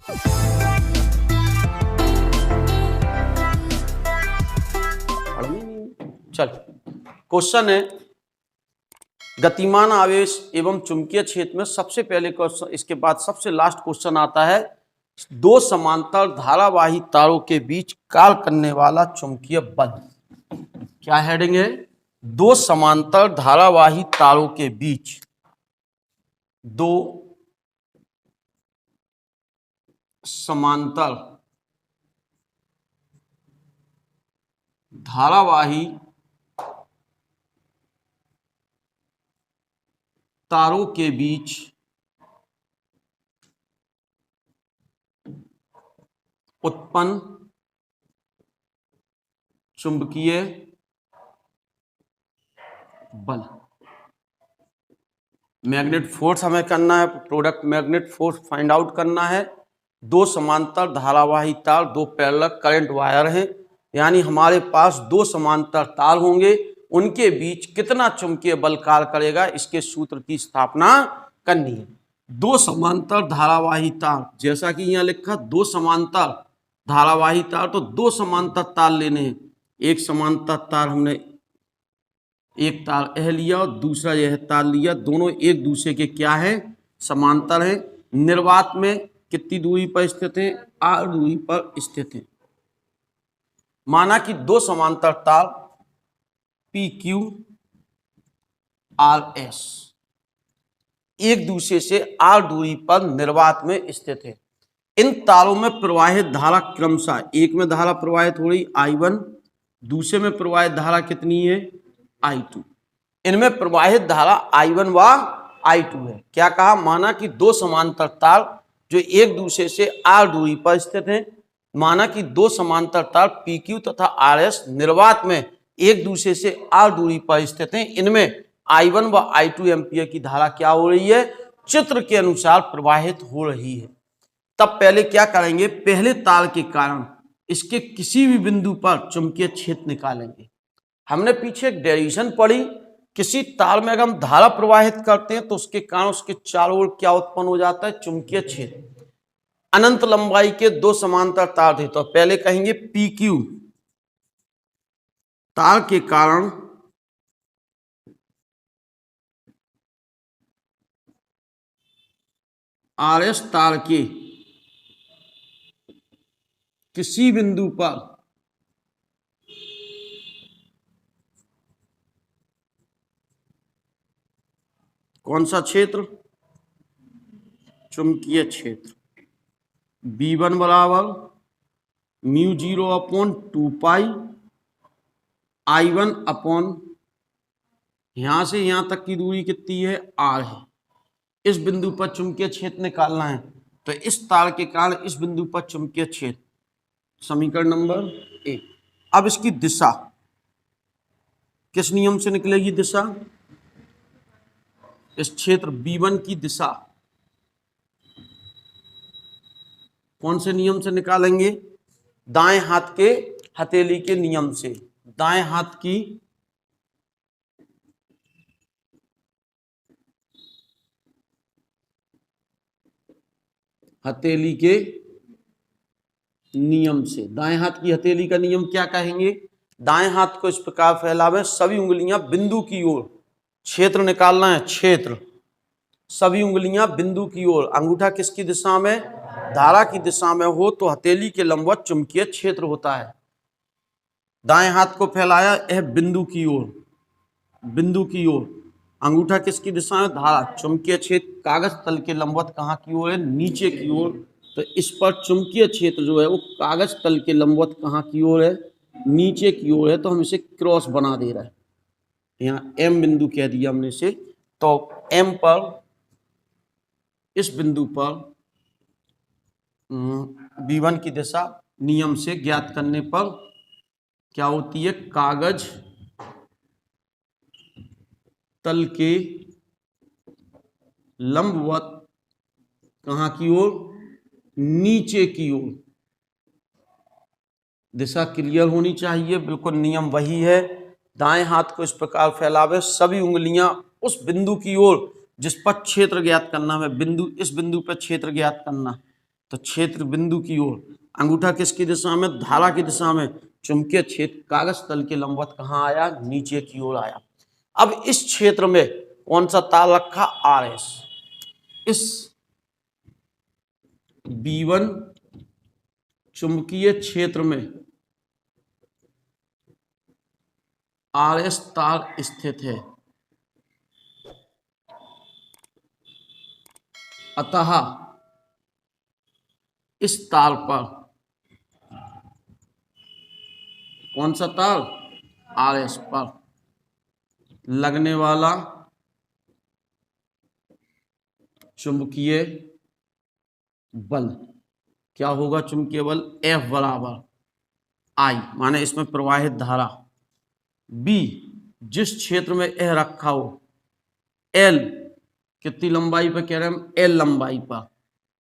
चल, क्वेश्चन है गतिमान आवेश एवं चुंबकीय क्षेत्र में सबसे पहले क्वेश्चन, इसके बाद सबसे लास्ट क्वेश्चन आता है दो समांतर धारावाही तारों के बीच कार्य करने वाला चुंबकीय बल। क्या हेडिंग है? दो समांतर धारावाही तारों के बीच, दो समांतर धारावाही तारों के बीच उत्पन्न चुंबकीय बल। मैग्नेट फोर्स हमें करना है, product magnet force find out करना है। दो समांतर धारावाही तार, दो पैरेलल करंट वायर हैं, यानी हमारे पास दो समांतर तार होंगे, उनके बीच कितना चुंबकीय बल कार्य करेगा, इसके सूत्र की स्थापना करनी है। दो समांतर धारावाही तार, जैसा कि यहाँ लिखा दो समांतर धारावाही तार, तो दो समांतर तार लेने हैं। एक समांतर तार हमने एक तार यह लिया और दूसरा यह तार लिया, दोनों एक दूसरे के क्या है? समांतर है। निर्वात में कितनी दूरी पर स्थित है? r दूरी पर स्थित है। माना कि दो समांतर तार PQ RS एक दूसरे से r दूरी पर निर्वात में स्थित है। इन तारों में प्रवाहित धारा क्रमशः, एक में धारा प्रवाहित हो रही I1, दूसरे में प्रवाहित धारा कितनी है? I2। इनमें प्रवाहित धारा I1 व I2 है। क्या कहा? माना कि दो समांतर तार जो एक दूसरे से r दूरी पर स्थित हैं, माना कि दो समांतर तार PQ तथा RS निर्वात में एक दूसरे से r दूरी पर स्थित हैं, इनमें I1 व I2 एम्पीयर की धारा क्या हो रही है? चित्र के अनुसार प्रवाहित हो रही है। तब पहले क्या करेंगे? पहले तार के कारण इसके किसी भी बिंदु पर चुंबकीय क्षेत्र निकालेंगे। हमने पीछे एक डेरिवेशन पढ़ी, किसी तार में अगर हम धारा प्रवाहित करते हैं तो उसके कारण उसके चारों ओर क्या उत्पन्न हो जाता है? चुंबकीय क्षेत्र। अनंत लंबाई के दो समांतर तार थे, तो पहले कहेंगे PQ तार के कारण RS तार के किसी बिंदु पर कौन सा क्षेत्र? चुंबकीय क्षेत्र। V1 बराबर μ0 अपॉन 2π I1 अपॉन, यहां से यहां तक की दूरी कितनी है? R है। इस बिंदु पर चुंबकीय क्षेत्र निकालना है, तो इस तार के कारण इस बिंदु पर चुंबकीय क्षेत्र, समीकरण नंबर 1। अब इसकी दिशा किस नियम से निकलेगी? दिशा, इस क्षेत्र V1 की दिशा कौन से नियम से निकालेंगे? दाएं हाथ के हथेली के नियम से। दाएं हाथ की हथेली के नियम से। दाएं हाथ की हथेली का नियम क्या कहेंगे? दाएं हाथ को इस प्रकार फैलावे, सभी उंगलियां बिंदु की ओर, क्षेत्र निकालना है, क्षेत्र, सभी उंगलियां बिंदु की ओर। अंगूठा किसकी दिशा में? धारा की दिशा में हो तो हथेली के लंबवत चुंबकीय क्षेत्र होता है। दाएं हाथ को फैलाया, यह बिंदु की ओर, बिंदु की ओर। अंगूठा किसकी दिशा में? धारा। चुंबकीय क्षेत्र कागज तल के लंबवत कहाँ की ओर है? नीचे की ओर। तो इस पर चुंबकीय क्षेत्र जो है वो कागज तल के लंबवत कहाँ की ओर है? नीचे की ओर है। तो हम इसे क्रॉस बना दे रहे हैं, यहाँ M बिंदु कह दिया हमने इसे। तो M पर, इस बिंदु पर V1 की दिशा नियम से ज्ञात करने पर क्या होती है? कागज तल के लंबवत कहाँ की ओर? नीचे की ओर। दिशा क्लियर होनी चाहिए, बिल्कुल नियम वही है। दाएं हाथ को इस प्रकार फैलावे, सभी उंगलियां उस बिंदु की ओर जिस पर क्षेत्र ज्ञात करना है। बिंदु, इस बिंदु पर क्षेत्र ज्ञात करना। तो क्षेत्र बिंदु की ओर, अंगूठा किसकी दिशा में, धारा की दिशा में, चुंबकीय क्षेत्र कागज तल के लंबवत कहाँ आया, नीचे की ओर आया। अब इस क्षेत्र में कौन सा तार रखा, आर एस। इस B1 चुंबकीय क्षेत्र में आर एस तार स्थित है, अतः इस तार पर, कौन सा तार, आर एस पर लगने वाला चुंबकीय बल क्या होगा, चुंबकीय बल F बराबर I, माने इसमें प्रवाहित धारा। B जिस क्षेत्र में यह रखा हो, L कितनी लंबाई पर कह रहे हैं हम, L लंबाई पर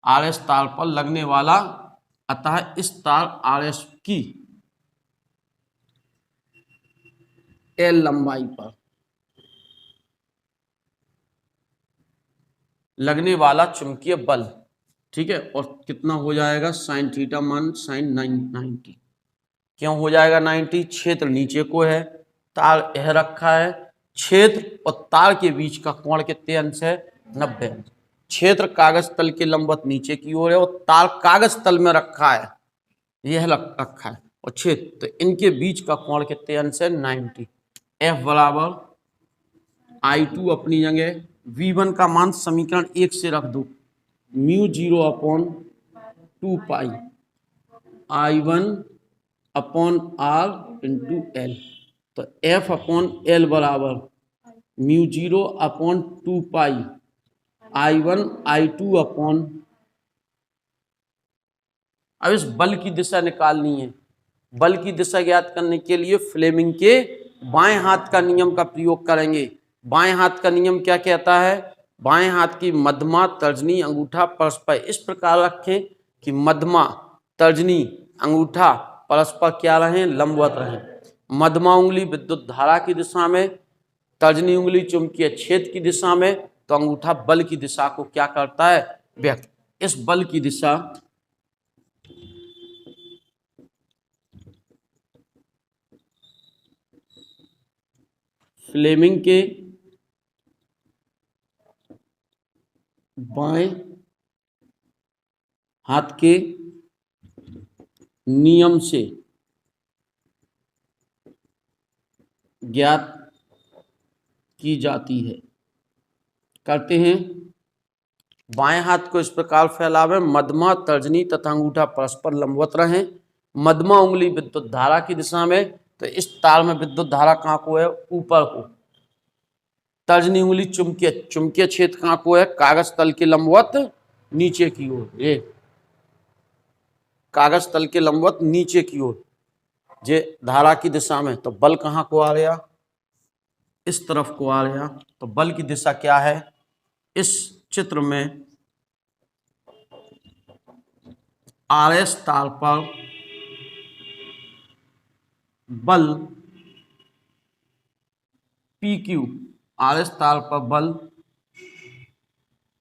आर एस तार पर लगने वाला, अतः इस तार आर एस की L लंबाई पर लगने वाला चुंबकीय बल, ठीक है। और कितना हो जाएगा, साइन थीटा मान साइन 90। क्यों हो जाएगा 90, क्षेत्र नीचे को है, तार यह रखा है, क्षेत्र और तार के बीच का कोण कितने अंश है, 90 अंश। क्षेत्र कागज तल के लंबवत नीचे की ओर है और तार कागज तल में रखा है, यह रखा है, और क्षेत्र, तो इनके बीच का कोण कितने अंश है, 90। F बराबर I2 अपनी जगह, V1 का मान समीकरण 1 से रख दो, μ0 अपॉन 2 पाई I1 upon R into L। तो F अपॉन L बराबर μ0 अपॉन 2 पाई I1 I2 अपॉन, अब इस बल की दिशा निकालनी है। बल की दिशा ज्ञात करने के लिए फ्लेमिंग के बाएं हाथ का नियम का प्रयोग करेंगे। बाएं हाथ का नियम क्या कहता है, बाएं हाथ की मध्यमा, तर्जनी, अंगूठा परस्पर इस प्रकार रखें कि मध्यमा, तर्जनी, अंगूठा परस्पर क्या रहें, लंबवत रहें। मध्यमा उंगली विद्युत धारा की दिशा में, तर्जनी उंगली चुंबकीय क्षेत्र की दिशा में, तो अंगूठा बल की दिशा को क्या करता है, व्यक्त। इस बल की दिशा फ्लेमिंग के बाएं हाथ के नियम से ज्ञात की जाती है। करते हैं, बाएं हाथ को इस प्रकार फैलावे, मध्यमा, तर्जनी तथा अंगूठा परस्पर लंबवत रहें। मध्यमा उंगली विद्युत धारा की दिशा में, तो इस तार में विद्युत धारा कहाँ को है, ऊपर को। तर्जनी उंगली चुंबकीय क्षेत्र कहाँ को है, कागज तल के लंबवत नीचे की ओर, ये कागज तल के लंबवत नीचे की ओर, जे धारा की दिशा में। तो बल कहाँ को आ गया, इस तरफ को आ गया। तो बल की दिशा क्या है, इस चित्र में आर एस तार पर बल पी क्यू, आर एस तार पर बल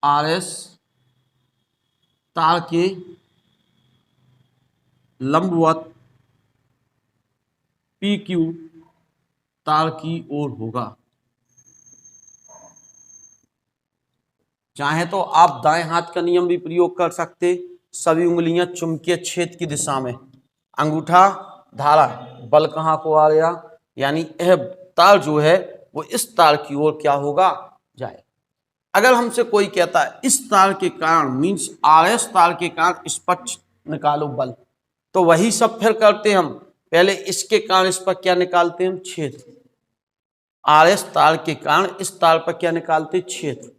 आर एस तार के लंबवत पी क्यू तार की ओर होगा। चाहे तो आप दाएं हाथ का नियम भी प्रयोग कर सकते, सभी उंगलियां चुंबकीय क्षेत्र की दिशा में, अंगूठा धारा, बल कहाँ को आ गया, यानी यह तार जो है वो इस तार की ओर क्या होगा, जाए। अगर हमसे कोई कहता है इस तार के कारण, मीन्स आर एस तार के कारण इस पर निकालो बल, तो वही सब फिर करते हम। पहले इसके कारण इस पर क्या निकालते हैं हम, क्षेत्र। आर एस तार के कारण इस तार पर क्या निकालते, क्षेत्र।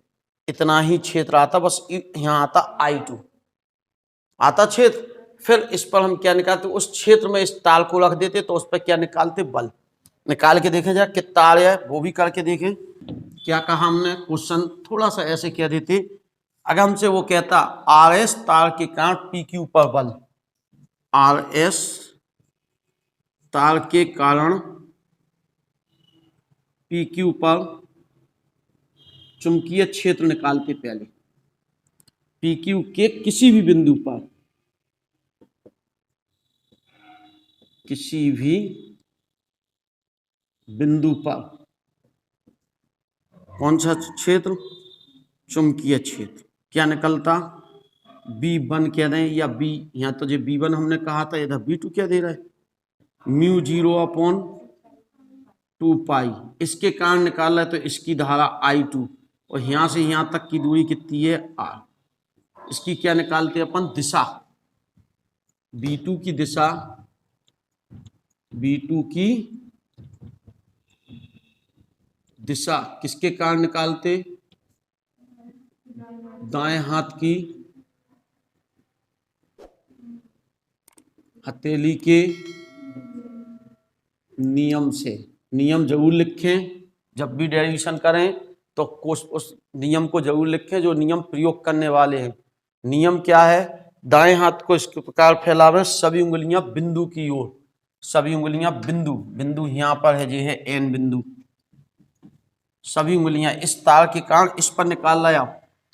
इतना ही क्षेत्र आता, बस यहाँ आता I2 आता क्षेत्र। फिर इस पर हम क्या निकालते, उस क्षेत्र में इस तार को रख देते, तो उस पर क्या निकालते, बल। निकाल के देखें जरा कितना आ रहा है, वो भी करके देखें। क्या कहा हमने, क्वेश्चन थोड़ा सा ऐसे कह देते, अगर हमसे वो कहता आर एस तार के कारण पी क्यू पर बल, आर एस तार के कारण पी क्यू पर चुंबकीय क्षेत्र निकालते। पहले पी क्यू के किसी भी बिंदु पर किसी भी बिंदु पर कौन सा क्षेत्र, चुंबकीय क्षेत्र, क्या निकलता, B1 कह रहे हैं या B, यहाँ तो जो B1 हमने कहा था, इधर B2 क्या दे रहा है, μ0/2 पाई। इसके कारण निकाला है तो इसकी धारा I2, और यहां से यहां तक की दूरी कितनी है, R। इसकी क्या निकालते हैं अपन, दिशा, B2 की दिशा, B2 की दिशा किसके कारण निकालते, दाएं हाथ की हथेली के नियम से। नियम जरूर लिखें, जब भी डेरिवेशन करें तो उस नियम को जरूर लिखें जो नियम प्रयोग करने वाले हैं। नियम क्या है, दाएं हाथ को इस प्रकार फैलावें, सभी उंगलियां बिंदु की ओर, सभी उंगलियां बिंदु, बिंदु यहां पर है, ये है एन बिंदु, सभी उंगलियां इस तार के कारण इस पर निकाल लाया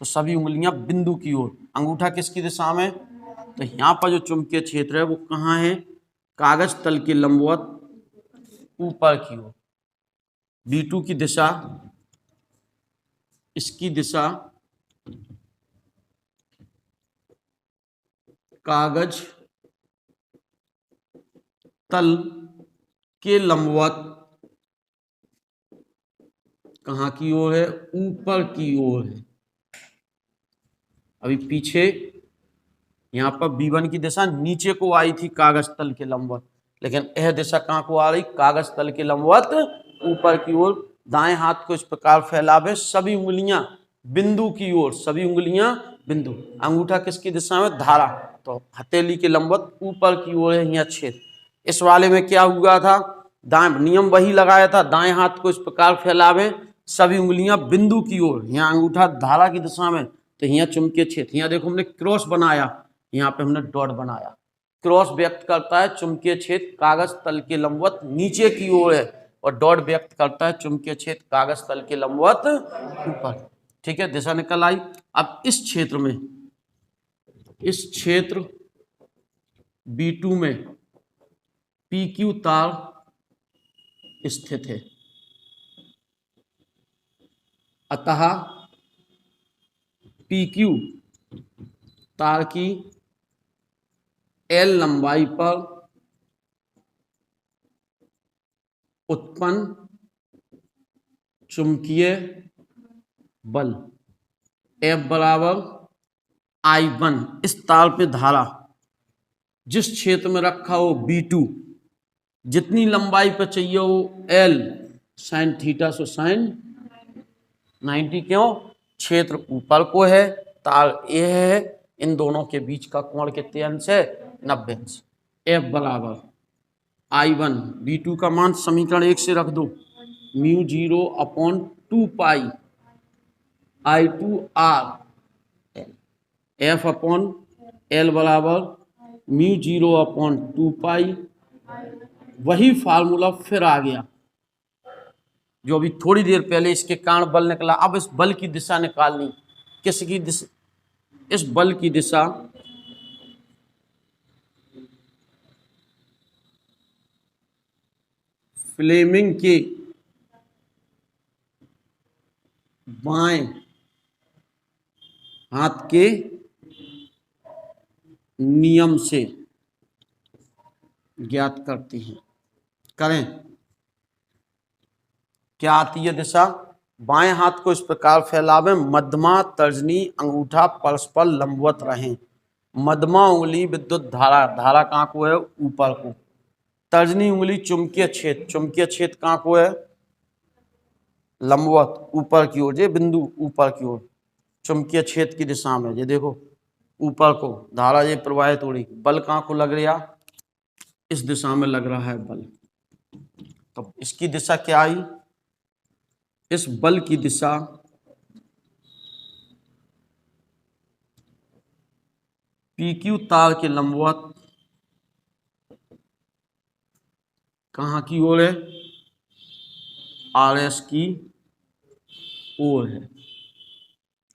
तो सभी उंगलियां बिंदु की ओर। अंगूठा किसकी दिशा में, तो यहां पर जो चुंबकीय क्षेत्र है वो कहाँ है, कागज तल के लंबवत ऊपर की ओर। B2 की दिशा, इसकी दिशा कागज तल के लंबवत कहाँ की ओर है, ऊपर की ओर है। अभी पीछे यहाँ पर B1 की दिशा नीचे को आई थी कागज तल के लंबवत, लेकिन यह दिशा कहाँ को आ रही, कागज तल के लंबवत ऊपर की ओर। दाएं हाथ को इस प्रकार फैलावे, सभी उंगलियां बिंदु की ओर, सभी उंगलियां बिंदु। अंगूठा किसकी दिशा में, धारा, तो हथेली के लंबवत ऊपर की ओर है यहाँ छेद। इस वाले में क्या हुआ था, दाएं नियम वही लगाया था, दाएं हाथ को इस प्रकार फैलावे, सभी उंगलियां बिंदु की ओर, यहाँ अंगूठा धारा की दिशा में, तो यहाँ चुंबकीय क्षेत्र। यहाँ देखो हमने क्रॉस बनाया, यहाँ पे हमने डॉट बनाया। क्रॉस व्यक्त करता है चुंबकीय क्षेत्र कागज तल के लंबवत नीचे की ओर है, और डॉट व्यक्त करता है चुंबकीय क्षेत्र कागज तल के लंबवत ऊपर। ठीक है, दिशा निकल आई। अब इस क्षेत्र में, इस क्षेत्र B2 में PQ तार स्थित है, अतः PQ तार की L लंबाई पर उत्पन्न चुंबकीय बल F बराबर I1। इस तार पे धारा जिस क्षेत्र में रखा हो B2, जितनी लंबाई पर चाहिए हो L sine theta so sine 90, क्यों, क्षेत्र ऊपर को है, तार A है, इन दोनों के बीच का कोण कितने अंश है, 90 अंश। F बराबर I1, B2 का मान समीकरण 1 से रख दो, μ0/2 पाई I2 R, F upon L बराबर μ0/2 पाई। वही फार्मूला फिर आ गया जो अभी थोड़ी देर पहले इसके कारण बल निकला। अब इस बल की दिशा निकालनी, किसकी दिशा, इस बल की दिशा फ्लेमिंग के बाएं हाथ के नियम से ज्ञात करती हैं। करें, क्या आती है दिशा, बाएं हाथ को इस प्रकार फैलावे, मध्यमा तर्जनी अंगूठा परस्पर लंबवत रहें। मध्यमा उंगली विद्युत धारा, धारा कहाँ को है, ऊपर को। तर्जनी उंगली चुंबकीय क्षेत्र, चुंबकीय क्षेत्र कहाँ को है, लंबवत ऊपर की ओर, ये बिंदु ऊपर की ओर, चुंबकीय क्षेत्र की दिशा में। ये देखो ऊपर को धारा ये प्रवाहित हो रही, बल कहाँ को लग रहा, इस दिशा में लग रहा है बल। तो इसकी दिशा क्या आई, इस बल की दिशा PQ तार के लंबवत कहाँ की ओर है, RS की ओर है।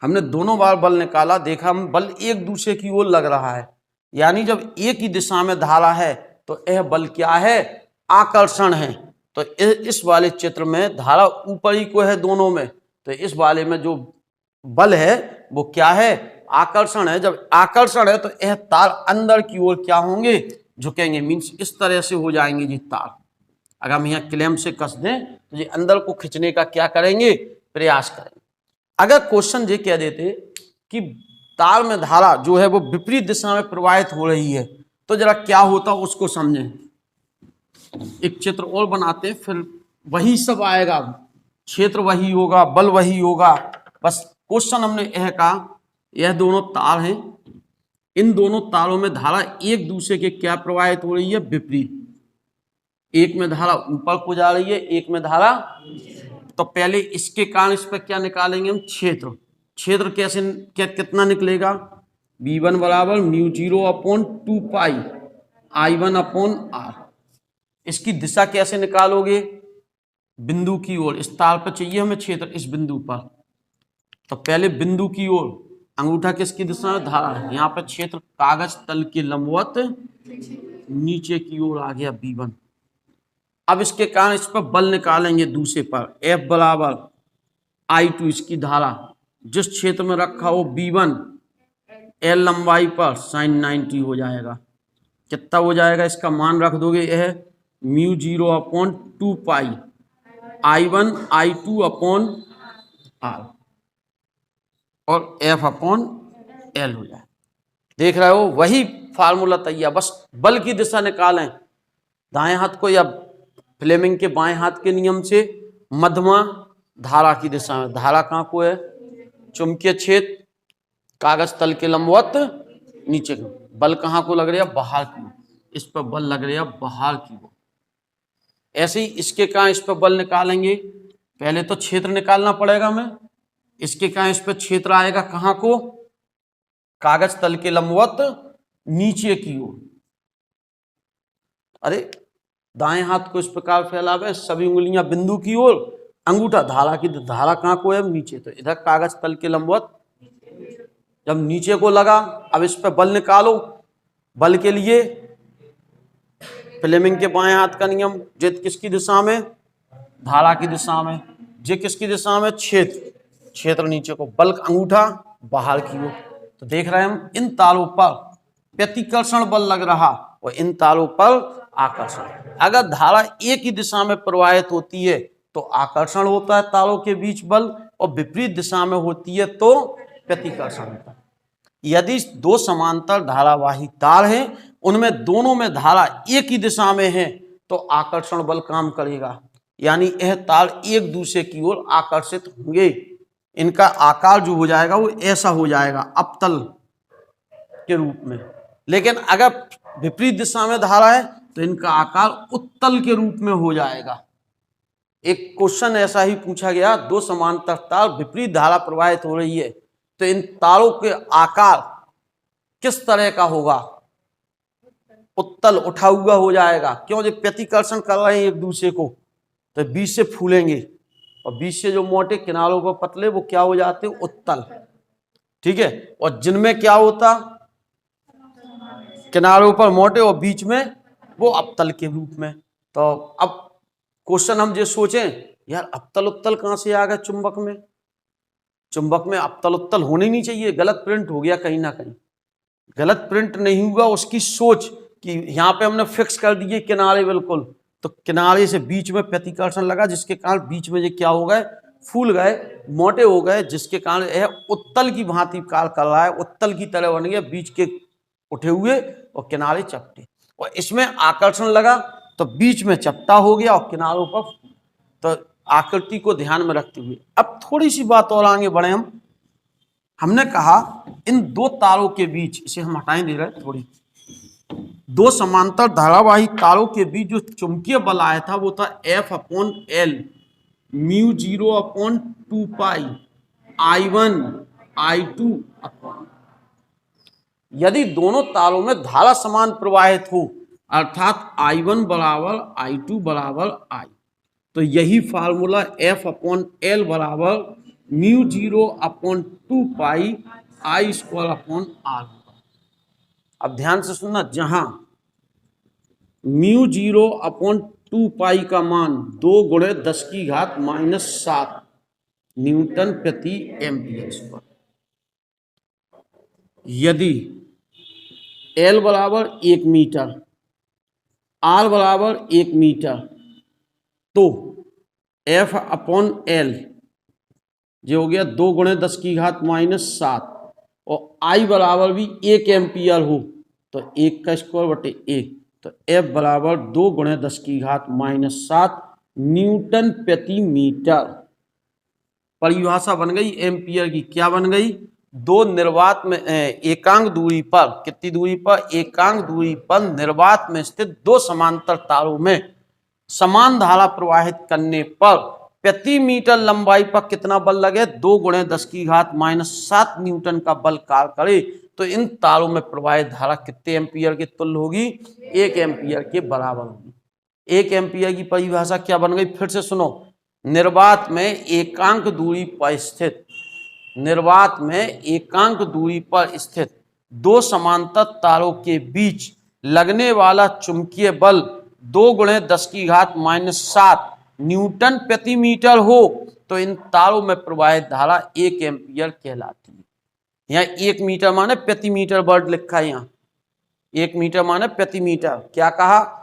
हमने दोनों बार बल निकाला, देखा हम बल एक दूसरे की ओर लग रहा है, यानी जब एक ही दिशा में धारा है तो यह बल क्या है? आकर्षण है। तो इस वाले चित्र में धारा ऊपरी को है दोनों में, तो इस वाले में जो बल है वो क्या है? आकर्षण है। जब आकर्षण है तो यह तार अंदर की ओर क्या होंगे? झुकेंगे। मीन्स इस तरह से हो जाएंगे जी तार। अगर हम यहाँ क्लैंप से कस दें तो ये अंदर को खींचने का क्या करेंगे? प्रयास करेंगे। अगर क्वेश्चन ये कह देते कि तार में धारा जो है वो विपरीत दिशा में प्रवाहित हो रही है, तो जरा क्या होता उसको समझें। एक चित्र और बनाते हैं, फिर वही सब आएगा, क्षेत्र वही होगा, बल वही होगा। बस क्वेश्चन हमने यह कहा, यह दोनों तार हैं, इन दोनों तारों में धारा एक दूसरे के क्या प्रवाहित हो रही है? विपरीत। एक में धारा ऊपर को जा रही है, एक में धारा। तो पहले इसके कारण इस पर क्या निकालेंगे हम? क्षेत्र। क्षेत्र कैसे कितना निकलेगा? V1 बराबर μ0/2π I1/r। इसकी दिशा कैसे निकालोगे? बिंदु की ओर। इस तार पर चाहिए हमें क्षेत्र, इस बिंदु पर। तो पहले बिंदु की ओर, अंगूठा किसकी दिशा में? धारा है। यहाँ पर क्षेत्र कागज तल के लंबवत नीचे की ओर आ गया V1। अब इसके कारण इस पर बल निकालेंगे दूसरे पर। F बराबर I2, इसकी धारा जिस क्षेत्र में रखा हो V1, L लंबाई पर sin 90 हो जाएगा। कितना हो जाएगा? इसका मान रख दोगे, यह μ0/2π I1 I2/r और F/L हो जाए। देख रहे हो, वही फार्मूला तैयार। बस बल की दिशा निकालें दाएं हाथ को, या फ्लेमिंग के बाएं हाथ के नियम से मध्यमा धारा की दिशा में। धारा कहाँ को है? चुंबकीय क्षेत्र कागज तल के लंबवत नीचे को। बल कहाँ को लग रहा है? बाहर की। इस पर बल लग रहा है बाहर की ओर। ऐसे ही इसके कारण इस पर बल निकालेंगे। पहले तो क्षेत्र निकालना पड़ेगा हमें। इसके कारण इस पर क्षेत्र आएगा कहाँ को? कागज तल के लंबवत नीचे की ओर। अरे दाएं हाथ को इस प्रकार फैलावे, सभी उंगलियां बिंदु की ओर, अंगूठा धारा की। धारा कहाँ को है? नीचे। तो इधर कागज तल के लंबवत, जब नीचे को लगा, अब इस पर बल निकालो। बल के लिए फ्लेमिंग के बाएं हाथ का नियम, जे किसकी दिशा में? धारा की दिशा में। जे किसकी दिशा में? क्षेत्र। क्षेत्र नीचे को, बल अंगूठा बाहर की ओर। तो देख रहे हैं हम, इन तारों पर प्रतिकर्षण बल लग रहा और इन तारों पर आकर्षण। अगर धारा एक ही दिशा में प्रवाहित होती है तो आकर्षण होता है तारों के बीच बल, और विपरीत दिशा में होती है तो प्रतिकर्षण होता है। यदि दो समांतर धारावाही तार हैं, उनमें दोनों में धारा एक ही दिशा में है, तो आकर्षण बल काम करेगा। यानी यह तार एक दूसरे की ओर आकर्षित होंगे। इनका आकार जो हो जाएगा वो ऐसा हो जाएगा, अवतल के रूप में। लेकिन अगर विपरीत दिशा में धारा है तो इनका आकार उत्तल के रूप में हो जाएगा। एक क्वेश्चन ऐसा ही पूछा गया, दो समांतर तार विपरीत धारा प्रवाहित हो रही है, तो इन तारों के आकार किस तरह का होगा? उत्तल, उठा हुआ हो जाएगा। क्यों? जब प्रतिकर्षण कर रहे हैं एक दूसरे को, तो बीच से फूलेंगे, और बीच से जो मोटे किनारों पर पतले, वो क्या हो जाते हैं? उत्तल। ठीक है। और जिनमें क्या होता? किनारों पर मोटे और बीच में वो अवतल के रूप में। तो अब क्वेश्चन हम जो सोचें, यार अवतल उत्तल कहां से आ गया चुंबक में? चुंबक में अवतल उत्तल होने नहीं चाहिए। गलत प्रिंट हो गया कहीं ना कहीं। गलत प्रिंट नहीं हुआ, उसकी सोच कि यहाँ पे हमने फिक्स कर दिए किनारे बिल्कुल, तो किनारे से बीच में प्रतिकर्षण लगा, जिसके कारण बीच में ये क्या हो गए? फूल गए, मोटे हो गए, जिसके कारण यह उत्तल की भांति कार्य कर रहा है। उत्तल की तरह बन गया, बीच के उठे हुए और किनारे चपटे। और इसमें आकर्षण लगा तो बीच में चपटा हो गया और किनारों पर। तो आकृति को ध्यान में रखते हुए अब थोड़ी सी बात और आगे बढ़े हम। हमने कहा इन दो तारों के बीच, इसे हम हटाएं दे रहे हैं थोड़ी, दो समांतर धारावाही तारों के बीच जो चुंबकीय बल आया था वो था F/L μ0/2π I1 I2। यदि दोनों तारों में धारा समान प्रवाहित हो, अर्थात I1 बराबर I2 बराबर I, तो यही फार्मूला F/L बराबर μ0/2π I²/r। अब ध्यान से सुनना, जहां म्यू 0 अपॉन 2 पाई का मान 2 गुणे 10 की घात -7 न्यूटन प्रति एम्पियर स्क्वायर। यदि L बराबर 1 मीटर, R बराबर 1 मीटर, तो F अपॉन L जो हो गया 2 गुणे 10 की घात -7 और I बराबर भी 1 एम्पियर हो तो 1 का स्क्वायर बटे 1, तो F बराबर 2 गुणे 10 की घात -7 न्यूटन प्रति मीटर। परिभाषा बन गई एम्पियर की। क्या बन गई? दो निर्वात में एकांक दूरी पर, कितनी दूरी पर? एकांक दूरी पर निर्वात में स्थित दो समांतर तारों में समान धारा प्रवाहित करने पर प्रति मीटर लंबाई पर कितना बल लगे? 2 गुणे 10 की घात -7 न्यूटन का बल कार्य करे तो इन तारों में प्रवाहित धारा कितने एम्पियर के तुल्य होगी? 1 एम्पियर के बराबर होगी। 1 एम्पियर की परिभाषा क्या बन गई? फिर से सुनो। निर्वात में एकांक दूरी पर स्थित, निर्वात में एकांक दूरी पर स्थित दो समांतर तारों के बीच लगने वाला चुंबकीय बल 2 गुणे 10 की घात -7 न्यूटन प्रति मीटर हो तो इन तारों में प्रवाहित धारा 1 एम्पियर कहलाती है। यहाँ 1 मीटर माने प्रति मीटर वर्ड लिखा है। यहाँ 1 मीटर माने प्रति मीटर। क्या कहा?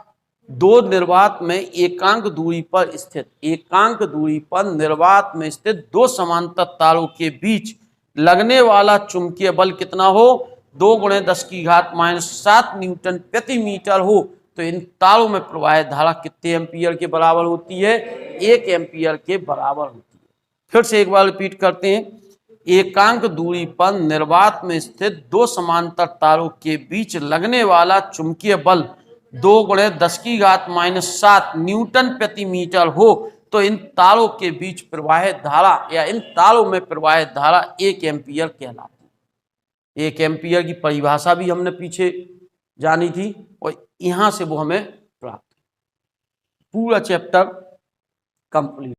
दो निर्वात में एकांक दूरी पर स्थित, एकांक दूरी पर निर्वात में स्थित दो समांतर तारों के बीच लगने वाला चुंबकीय बल कितना हो? 2 गुणे 10 की घात -7 न्यूटन प्रति मीटर हो तो इन तारों में प्रवाहित धारा कितने एम्पियर के बराबर होती है? 1 एम्पियर के बराबर होती है। फिर से एक बार रिपीट करते हैं। एकांक दूरी पर निर्वात में स्थित दो समांतर तारों के बीच लगने वाला चुंबकीय बल 2 गुणे 10 की घात -7 न्यूटन प्रति मीटर हो तो इन तारों के बीच प्रवाहित धारा या इन तारों में प्रवाहित धारा 1 एम्पियर कहलाती है। 1 एम्पियर की परिभाषा भी हमने पीछे जानी थी और यहां से वो हमें प्राप्त। पूरा चैप्टर कंप्लीट।